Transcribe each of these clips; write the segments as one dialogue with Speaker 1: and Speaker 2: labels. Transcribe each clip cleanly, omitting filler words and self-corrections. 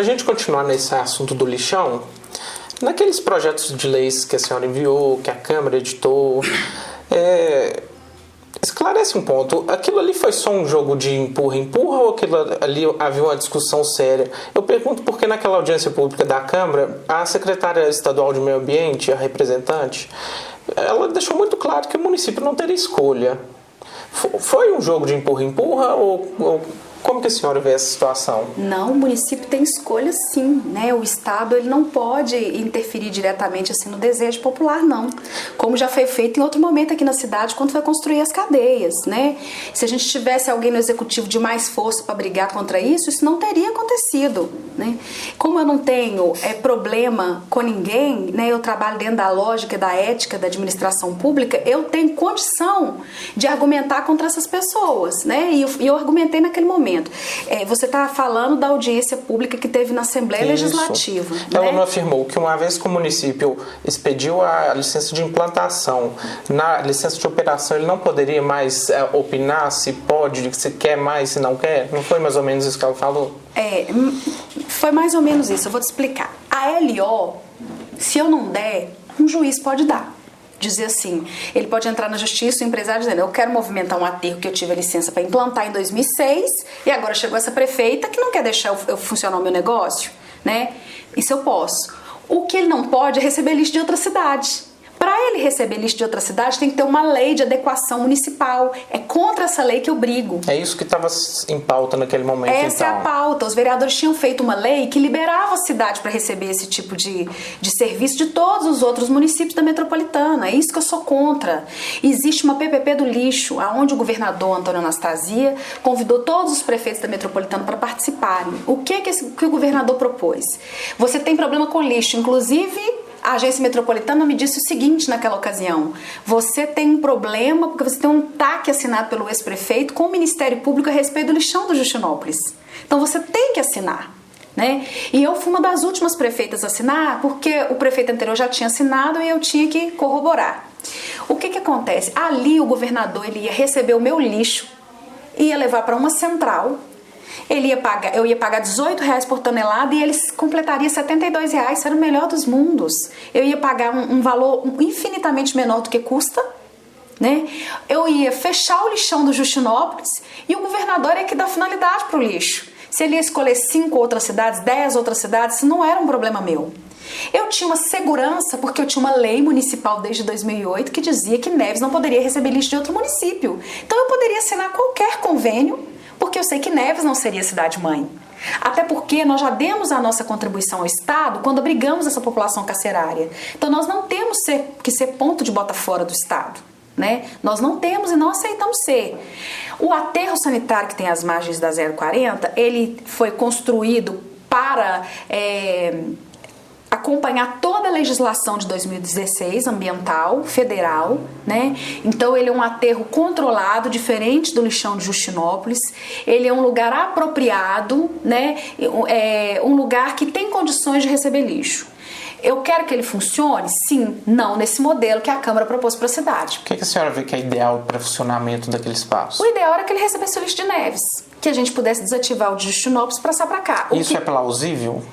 Speaker 1: para a gente continuar nesse assunto do lixão, naqueles projetos de leis que a senhora enviou, que a Câmara editou, esclarece um ponto. Aquilo ali foi só um jogo de empurra-empurra ou aquilo ali havia uma discussão séria? Eu pergunto porque naquela audiência pública da Câmara, a secretária estadual de Meio Ambiente, a representante, ela deixou muito claro que o município não teria escolha. Foi um jogo de empurra-empurra ou como que a senhora vê essa situação?
Speaker 2: Não, o município tem escolha sim, né? O Estado ele não pode interferir diretamente assim no desejo popular, não. Como já foi feito em outro momento aqui na cidade, quando foi construir as cadeias, né? Se a gente tivesse alguém no executivo de mais força para brigar contra isso, isso não teria acontecido, né? Como eu não tenho problema com ninguém, né? Eu trabalho dentro da lógica, da ética, da administração pública, eu tenho condição de argumentar contra essas pessoas, né? E eu argumentei naquele momento. Você está falando da audiência pública que teve na Assembleia Legislativa.
Speaker 1: Ela
Speaker 2: né?
Speaker 1: não afirmou que uma vez que o município expediu a licença de implantação, na licença de operação ele não poderia mais opinar se pode, se quer mais, se não quer? Não foi mais ou menos isso que ela falou?
Speaker 2: Foi mais ou menos isso, eu vou te explicar. A LO, se eu não der, um juiz pode dar. Dizer assim, ele pode entrar na justiça, o empresário dizendo, eu quero movimentar um aterro que eu tive a licença para implantar em 2006 e agora chegou essa prefeita que não quer deixar eu funcionar o meu negócio, né? Isso eu posso. O que ele não pode é receber lixo de outra cidade. Para ele receber lixo de outra cidade, tem que ter uma lei de adequação municipal. É contra essa lei que eu brigo.
Speaker 1: É isso que estava em pauta naquele momento,
Speaker 2: Essa
Speaker 1: então.
Speaker 2: é a pauta. Os vereadores tinham feito uma lei que liberava a cidade para receber esse tipo de serviço de todos os outros municípios da metropolitana. É isso que eu sou contra. Existe uma PPP do lixo, onde o governador Antônio Anastasia convidou todos os prefeitos da metropolitana para participarem. O que o governador propôs? Você tem problema com lixo, inclusive... A agência metropolitana me disse o seguinte naquela ocasião: você tem um problema porque você tem um TAC assinado pelo ex-prefeito com o Ministério Público a respeito do lixão do Justinópolis. Então você tem que assinar. Né? E eu fui uma das últimas prefeitas a assinar porque o prefeito anterior já tinha assinado e eu tinha que corroborar. O que acontece? Ali o governador ele ia receber o meu lixo, ia levar para uma central. Eu ia pagar R$18 por tonelada e eles completariam R$72, isso era o melhor dos mundos. Eu ia pagar um valor infinitamente menor do que custa, né? Eu ia fechar o lixão do Justinópolis e o governador ia que dar finalidade para o lixo. Se ele ia escolher 5 outras cidades, 10 outras cidades, isso não era um problema meu. Eu tinha uma segurança porque eu tinha uma lei municipal desde 2008 que dizia que Neves não poderia receber lixo de outro município. Então eu poderia assinar qualquer convênio porque eu sei que Neves não seria cidade-mãe. Até porque nós já demos a nossa contribuição ao Estado quando abrigamos essa população carcerária. Então nós não temos que ser ponto de bota fora do Estado. Né? Nós não temos e não aceitamos ser. O aterro sanitário que tem às margens da 040, ele foi construído para... acompanhar toda a legislação de 2016 ambiental, federal, né? Então ele é um aterro controlado, diferente do lixão de Justinópolis. Ele é um lugar apropriado, né? Um lugar que tem condições de receber lixo. Eu quero que ele funcione? Sim, não nesse modelo que a Câmara propôs para a cidade.
Speaker 1: O que a senhora vê que é ideal para funcionamento daquele espaço?
Speaker 2: O ideal era que ele recebesse o lixo de Neves, que a gente pudesse desativar o de Justinópolis e passar para cá.
Speaker 1: Isso é plausível?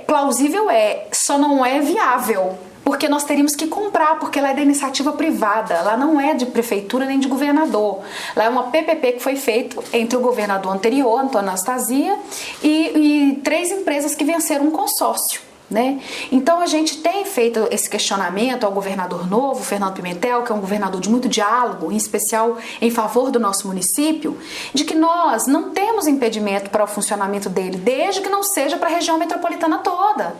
Speaker 2: Plausível só não é viável, porque nós teríamos que comprar, porque ela é da iniciativa privada, ela não é de prefeitura nem de governador. Lá é uma PPP que foi feita entre o governador anterior, Antônio Anastasia, e 3 empresas que venceram um consórcio. Né? Então a gente tem feito esse questionamento ao governador novo, Fernando Pimentel, que é um governador de muito diálogo, em especial em favor do nosso município, de que nós não temos impedimento para o funcionamento dele, desde que não seja para a região metropolitana toda.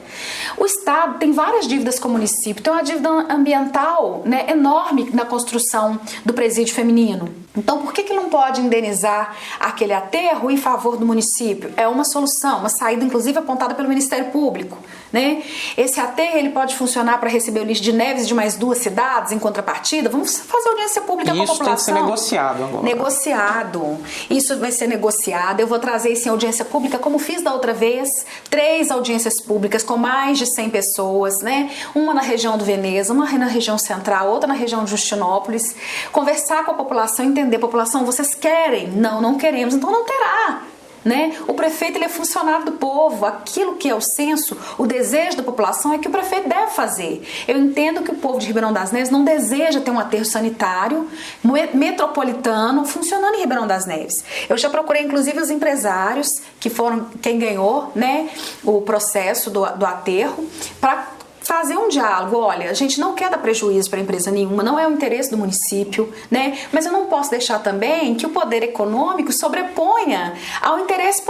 Speaker 2: O Estado tem várias dívidas com o município, tem uma dívida ambiental, né, enorme na construção do presídio feminino. Então por que não pode indenizar aquele aterro em favor do município? É uma solução, uma saída inclusive apontada pelo Ministério Público. Né? Esse aterro ele pode funcionar para receber o lixo de Neves de mais 2 cidades em contrapartida. Vamos fazer audiência pública com a população.
Speaker 1: Isso tem que ser negociado agora.
Speaker 2: Negociado. Isso vai ser negociado. Eu vou trazer isso em audiência pública, como fiz da outra vez. 3 audiências públicas com mais de 100 pessoas, né? Uma na região do Veneza, uma na região central, outra na região de Justinópolis. Conversar com a população, entender, população, vocês querem? Não, não queremos, então não terá. Né? O prefeito ele é funcionário do povo, aquilo que é o censo, o desejo da população é que o prefeito deve fazer. Eu entendo que o povo de Ribeirão das Neves não deseja ter um aterro sanitário metropolitano funcionando em Ribeirão das Neves. Eu já procurei inclusive os empresários, que foram quem ganhou, né, o processo do aterro, para fazer um diálogo. Olha, a gente não quer dar prejuízo para empresa nenhuma, não é o interesse do município, né? Mas eu não posso deixar também que o poder econômico sobreponha ao interesse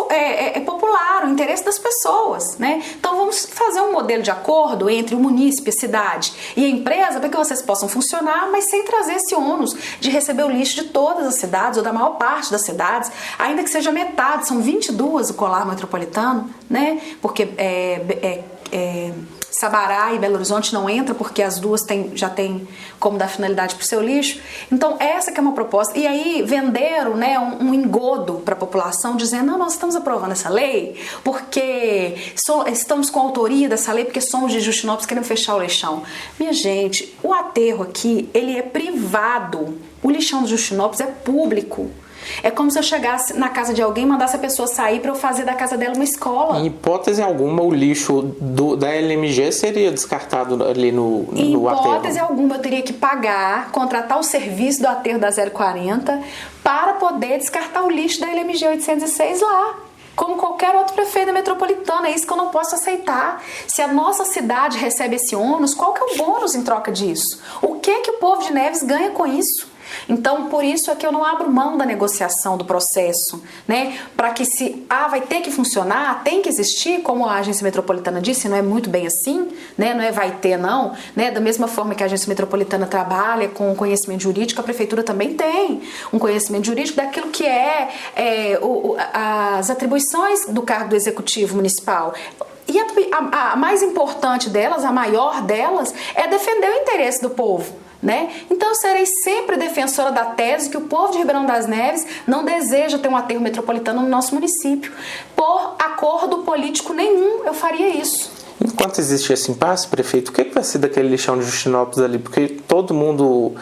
Speaker 2: popular, ao interesse das pessoas, né? Então vamos fazer um modelo de acordo entre o município, a cidade e a empresa para que vocês possam funcionar, mas sem trazer esse ônus de receber o lixo de todas as cidades ou da maior parte das cidades, ainda que seja metade, são 22 o colar metropolitano, né? Porque Sabará e Belo Horizonte não entra porque as duas já têm como dar finalidade para o seu lixo. Então essa que é uma proposta. E aí venderam, né, um engodo para a população dizendo, não, nós estamos aprovando essa lei porque estamos com a autoria dessa lei porque somos de Justinópolis, queremos fechar o lixão. Minha gente, o aterro aqui ele é privado, o lixão de Justinópolis é público. É como se eu chegasse na casa de alguém e mandasse a pessoa sair para eu fazer da casa dela uma escola.
Speaker 1: Em hipótese alguma, o lixo da LMG seria descartado ali no aterro? Em
Speaker 2: hipótese alguma, eu teria que pagar, contratar o serviço do aterro da 040 para poder descartar o lixo da LMG 806 lá. Como qualquer outro prefeito metropolitano, é isso que eu não posso aceitar. Se a nossa cidade recebe esse ônus, qual que é o bônus em troca disso? O que o povo de Neves ganha com isso? Então, por isso é que eu não abro mão da negociação do processo, né? Para que se vai ter que funcionar, tem que existir, como a agência metropolitana disse, não é muito bem assim, né? Não é vai ter não, né? Da mesma forma que a agência metropolitana trabalha com conhecimento jurídico, a prefeitura também tem um conhecimento jurídico daquilo que as atribuições do cargo do executivo municipal. E a mais importante delas, a maior delas, é defender o interesse do povo. Né? Então eu serei sempre defensora da tese que o povo de Ribeirão das Neves não deseja ter um aterro metropolitano no nosso município. Por acordo político nenhum eu faria isso.
Speaker 1: Enquanto existe esse impasse, prefeito, o que vai ser daquele lixão de Justinópolis ali? Porque todo mundo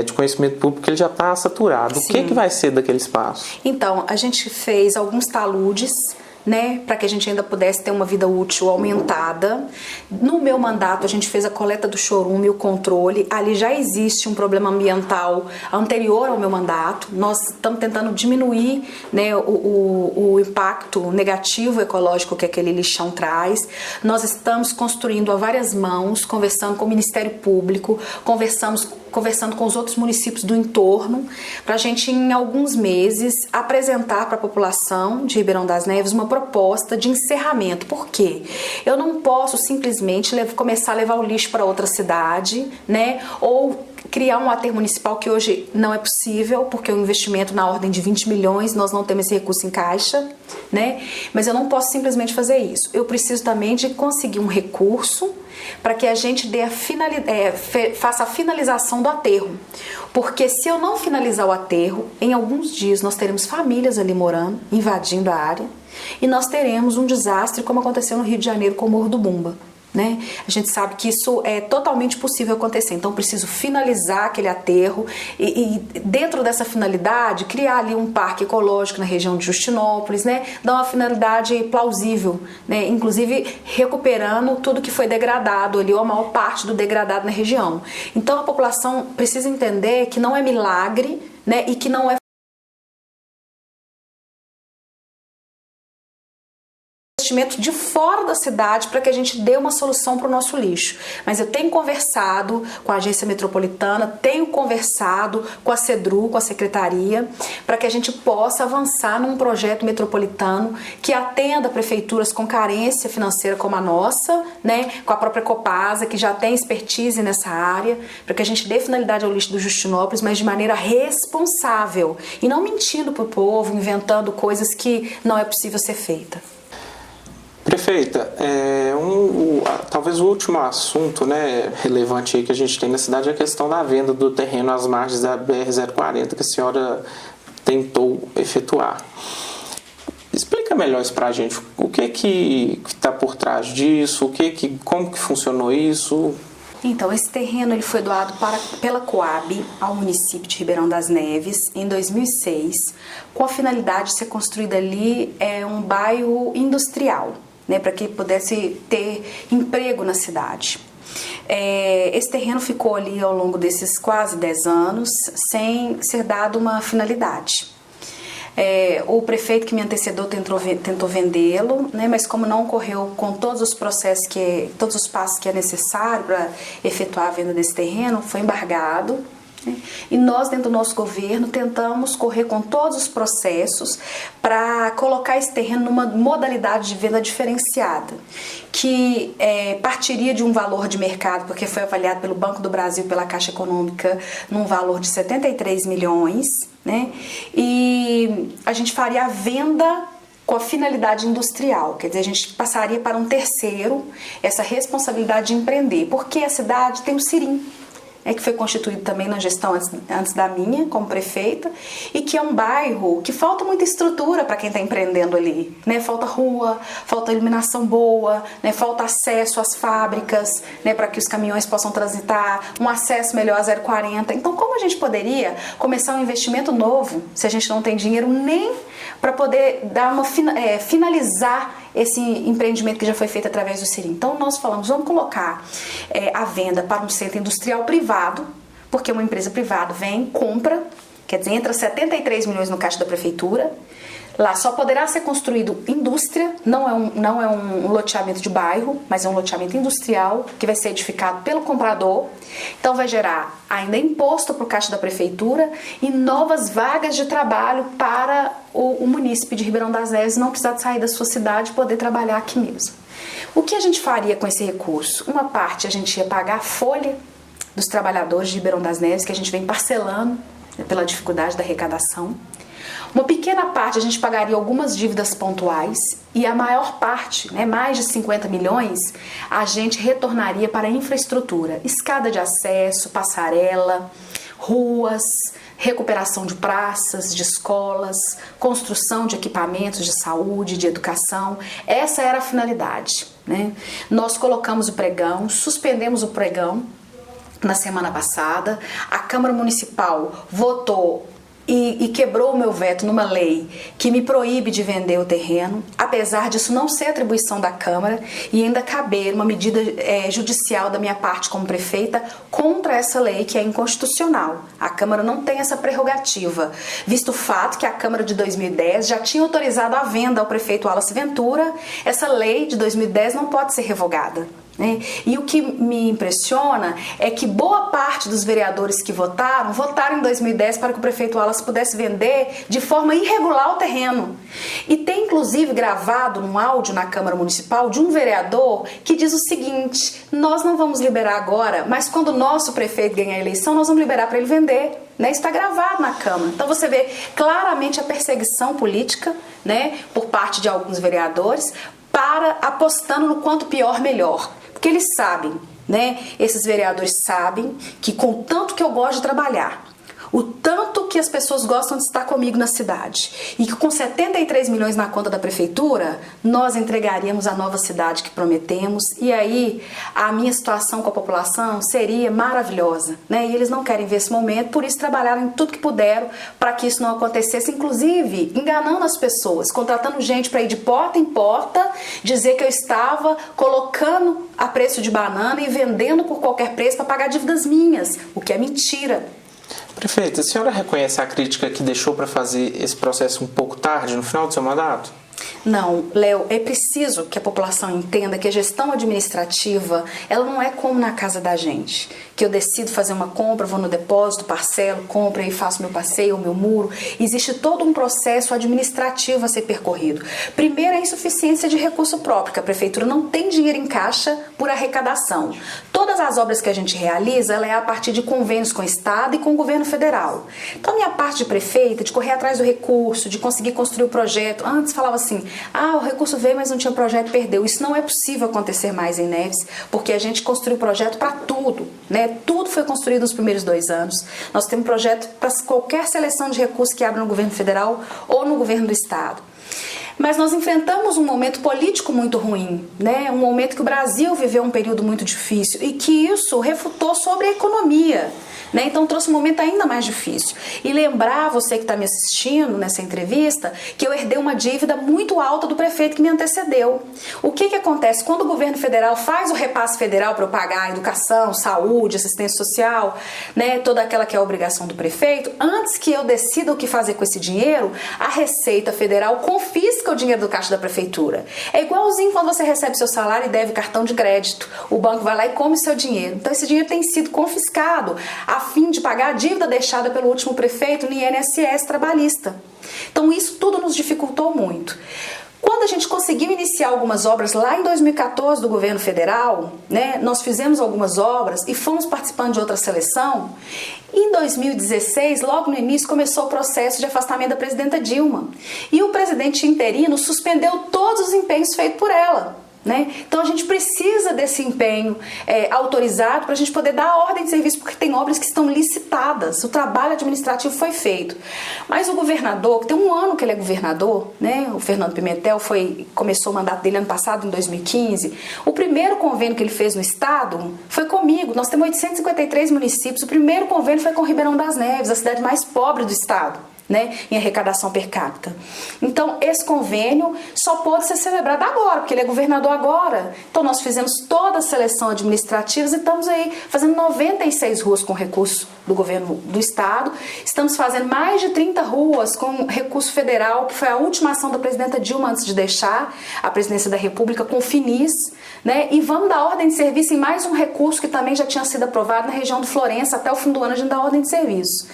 Speaker 1: de conhecimento público ele já está saturado. Sim. O que vai ser daquele espaço?
Speaker 2: Então, a gente fez alguns taludes, né, para que a gente ainda pudesse ter uma vida útil aumentada. No meu mandato a gente fez a coleta do chorume e o controle. Ali já existe um problema ambiental anterior ao meu mandato. Nós estamos tentando diminuir, né, o impacto negativo ecológico que aquele lixão traz. Nós estamos construindo a várias mãos, conversando com o Ministério Público, conversando com os outros municípios do entorno, para a gente, em alguns meses, apresentar para a população de Ribeirão das Neves uma proposta de encerramento. Por quê? Eu não posso simplesmente começar a levar o lixo para outra cidade, né? Ou criar um aterro municipal, que hoje não é possível, porque o investimento na ordem de 20 milhões, nós não temos esse recurso em caixa, né? Mas eu não posso simplesmente fazer isso. Eu preciso também de conseguir um recurso para que a gente faça a finalização do aterro. Porque se eu não finalizar o aterro, em alguns dias nós teremos famílias ali morando, invadindo a área, e nós teremos um desastre como aconteceu no Rio de Janeiro com o Morro do Bumba. Né? A gente sabe que isso é totalmente possível acontecer, então preciso finalizar aquele aterro e dentro dessa finalidade criar ali um parque ecológico na região de Justinópolis, né? Dar uma finalidade plausível, né? Inclusive recuperando tudo que foi degradado ali, ou a maior parte do degradado na região. Então a população precisa entender que não é milagre, né? E que não é investimento de fora da cidade para que a gente dê uma solução para o nosso lixo. Mas eu tenho conversado com a agência metropolitana, tenho conversado com a CEDRU, com a secretaria, para que a gente possa avançar num projeto metropolitano que atenda prefeituras com carência financeira como a nossa, né, com a própria Copasa, que já tem expertise nessa área, para que a gente dê finalidade ao lixo do Justinópolis, mas de maneira responsável e não mentindo para o povo, inventando coisas que não é possível ser feita.
Speaker 1: Prefeita, talvez o último assunto, né, relevante aí que a gente tem na cidade é a questão da venda do terreno às margens da BR-040 que a senhora tentou efetuar. Explica melhor isso para a gente. O que está por trás disso? Como que funcionou isso?
Speaker 2: Então, esse terreno ele foi doado pela Coab ao município de Ribeirão das Neves em 2006, com a finalidade de ser construído ali um bairro industrial, né, para que pudesse ter emprego na cidade. Esse terreno ficou ali ao longo desses quase 10 anos sem ser dado uma finalidade. O prefeito que me antecedeu tentou vendê-lo, né, mas como não ocorreu com todos os processos, todos os passos que é necessário para efetuar a venda desse terreno, foi embargado. Né, e nós, dentro do nosso governo, tentamos correr com todos os processos para colocar esse terreno numa modalidade de venda diferenciada, que partiria de um valor de mercado, porque foi avaliado pelo Banco do Brasil, pela Caixa Econômica, num valor de 73 milhões, né? E a gente faria a venda com a finalidade industrial, quer dizer, a gente passaria para um terceiro essa responsabilidade de empreender, porque a cidade tem o Cirim, que foi constituído também na gestão antes da minha, como prefeita, e que é um bairro que falta muita estrutura para quem está empreendendo ali, né? Falta rua, falta iluminação boa, né? Falta acesso às fábricas, né? Para que os caminhões possam transitar, um acesso melhor a 040. Então, como a gente poderia começar um investimento novo, se a gente não tem dinheiro nem para poder dar finalizar esse empreendimento que já foi feito através do Cirim? Então nós falamos, vamos colocar a venda para um centro industrial privado, porque uma empresa privada vem, compra, quer dizer, entra 73 milhões no caixa da prefeitura. Lá só poderá ser construído indústria, não é um loteamento de bairro, mas é um loteamento industrial que vai ser edificado pelo comprador. Então vai gerar ainda imposto para o caixa da prefeitura e novas vagas de trabalho para o munícipe de Ribeirão das Neves não precisar de sair da sua cidade e poder trabalhar aqui mesmo. O que a gente faria com esse recurso? Uma parte a gente ia pagar a folha dos trabalhadores de Ribeirão das Neves, que a gente vem parcelando, né, pela dificuldade da arrecadação. Uma pequena parte a gente pagaria algumas dívidas pontuais e a maior parte, né, mais de 50 milhões, a gente retornaria para a infraestrutura, escada de acesso, passarela, ruas, recuperação de praças, de escolas, construção de equipamentos de saúde, de educação. Essa era a finalidade, né? Nós colocamos o pregão, suspendemos o pregão na semana passada, a Câmara Municipal votou e quebrou o meu veto numa lei que me proíbe de vender o terreno, apesar disso não ser atribuição da Câmara e ainda caber uma medida judicial da minha parte como prefeita contra essa lei que é inconstitucional. A Câmara não tem essa prerrogativa, visto o fato que a Câmara de 2010 já tinha autorizado a venda ao prefeito Wallace Ventura. Essa lei de 2010 não pode ser revogada. E o que me impressiona é que boa parte dos vereadores que votaram em 2010 para que o prefeito Wallace pudesse vender de forma irregular o terreno. E tem inclusive gravado um áudio na Câmara Municipal de um vereador que diz o seguinte: nós não vamos liberar agora, mas quando o nosso prefeito ganhar a eleição, nós vamos liberar para ele vender. Né? Isso está gravado na Câmara. Então você vê claramente a perseguição política, né, por parte de alguns vereadores, apostando no quanto pior, melhor. Porque eles sabem, né? Esses vereadores sabem que com tanto que eu gosto de trabalhar, o tanto que as pessoas gostam de estar comigo na cidade e que com 73 milhões na conta da prefeitura, nós entregaríamos a nova cidade que prometemos e aí a minha situação com a população seria maravilhosa, né? E eles não querem ver esse momento, por isso trabalharam em tudo que puderam para que isso não acontecesse, inclusive enganando as pessoas, contratando gente para ir de porta em porta, dizer que eu estava colocando a preço de banana e vendendo por qualquer preço para pagar dívidas minhas, o que é mentira.
Speaker 1: Prefeita, a senhora reconhece a crítica que deixou para fazer esse processo um pouco tarde, no final do seu mandato?
Speaker 2: Não, Léo, é preciso que a população entenda que a gestão administrativa, ela não é como na casa da gente, que eu decido fazer uma compra, vou no depósito, parcelo, compro e faço meu passeio, o meu muro. Existe todo um processo administrativo a ser percorrido. Primeiro, a insuficiência de recurso próprio, que a prefeitura não tem dinheiro em caixa por arrecadação. Todas as obras que a gente realiza, ela é a partir de convênios com o Estado e com o governo federal. Então, minha parte de prefeita, de correr atrás do recurso, de conseguir construir o projeto, antes falava assim, o recurso veio, mas não tinha projeto, perdeu. Isso não é possível acontecer mais em Neves, porque a gente construiu projeto para tudo, né? Tudo foi construído nos primeiros 2 anos. Nós temos projeto para qualquer seleção de recursos que abra no governo federal ou no governo do Estado. Mas nós enfrentamos um momento político muito ruim, né? Um momento que o Brasil viveu um período muito difícil e que isso refutou sobre a economia, né? Então trouxe um momento ainda mais difícil. E lembrar você que está me assistindo nessa entrevista que eu herdei uma dívida muito alta do prefeito que me antecedeu. O que acontece? Quando o governo federal faz o repasse federal para eu pagar educação, saúde, assistência social, né? Toda aquela que é a obrigação do prefeito, antes que eu decida o que fazer com esse dinheiro, a Receita Federal confisca o dinheiro do caixa da prefeitura. É igualzinho quando você recebe seu salário e deve cartão de crédito. O banco vai lá e come seu dinheiro. Então esse dinheiro tem sido confiscado a fim de pagar a dívida deixada pelo último prefeito no INSS trabalhista. Então isso tudo nos dificultou muito. Quando a gente conseguiu iniciar algumas obras lá em 2014 do governo federal, né, nós fizemos algumas obras e fomos participando de outra seleção. Em 2016, logo no início, começou o processo de afastamento da presidenta Dilma. E o presidente interino suspendeu todos os empenhos feitos por ela. Né? Então a gente precisa desse empenho autorizado para a gente poder dar a ordem de serviço, porque tem obras que estão licitadas, o trabalho administrativo foi feito. Mas o governador, que tem um ano que ele é governador, né? O Fernando Pimentel começou o mandato dele ano passado, em 2015, o primeiro convênio que ele fez no estado foi comigo. Nós temos 853 municípios, o primeiro convênio foi com Ribeirão das Neves, a cidade mais pobre do estado, né, em arrecadação per capita. Então, esse convênio só pode ser celebrado agora, porque ele é governador agora. Então, nós fizemos toda a seleção administrativa e estamos aí fazendo 96 ruas com recurso do governo do estado. Estamos fazendo mais de 30 ruas com recurso federal, que foi a última ação da presidenta Dilma antes de deixar a presidência da República, com o FINIS, né? E vamos dar ordem de serviço em mais um recurso que também já tinha sido aprovado na região do Florença. Até o fim do ano a gente dá ordem de serviço.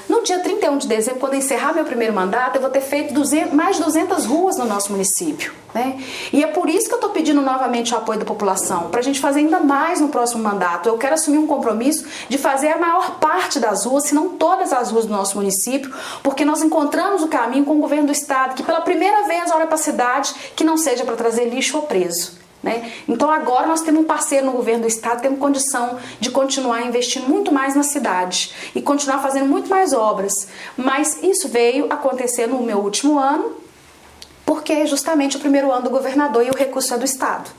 Speaker 2: No dia 31 de dezembro, quando eu encerrar meu primeiro mandato, eu vou ter feito mais de 200 ruas no nosso município, né? E é por isso que eu estou pedindo novamente o apoio da população, para a gente fazer ainda mais no próximo mandato. Eu quero assumir um compromisso de fazer a maior parte das ruas, se não todas as ruas do nosso município, porque nós encontramos o caminho com o governo do estado, que pela primeira vez olha para a cidade que não seja para trazer lixo ou preso. Né? Então agora nós temos um parceiro no governo do estado, temos condição de continuar investindo muito mais na cidade e continuar fazendo muito mais obras, mas isso veio acontecer no meu último ano, porque é justamente o primeiro ano do governador e o recurso é do estado.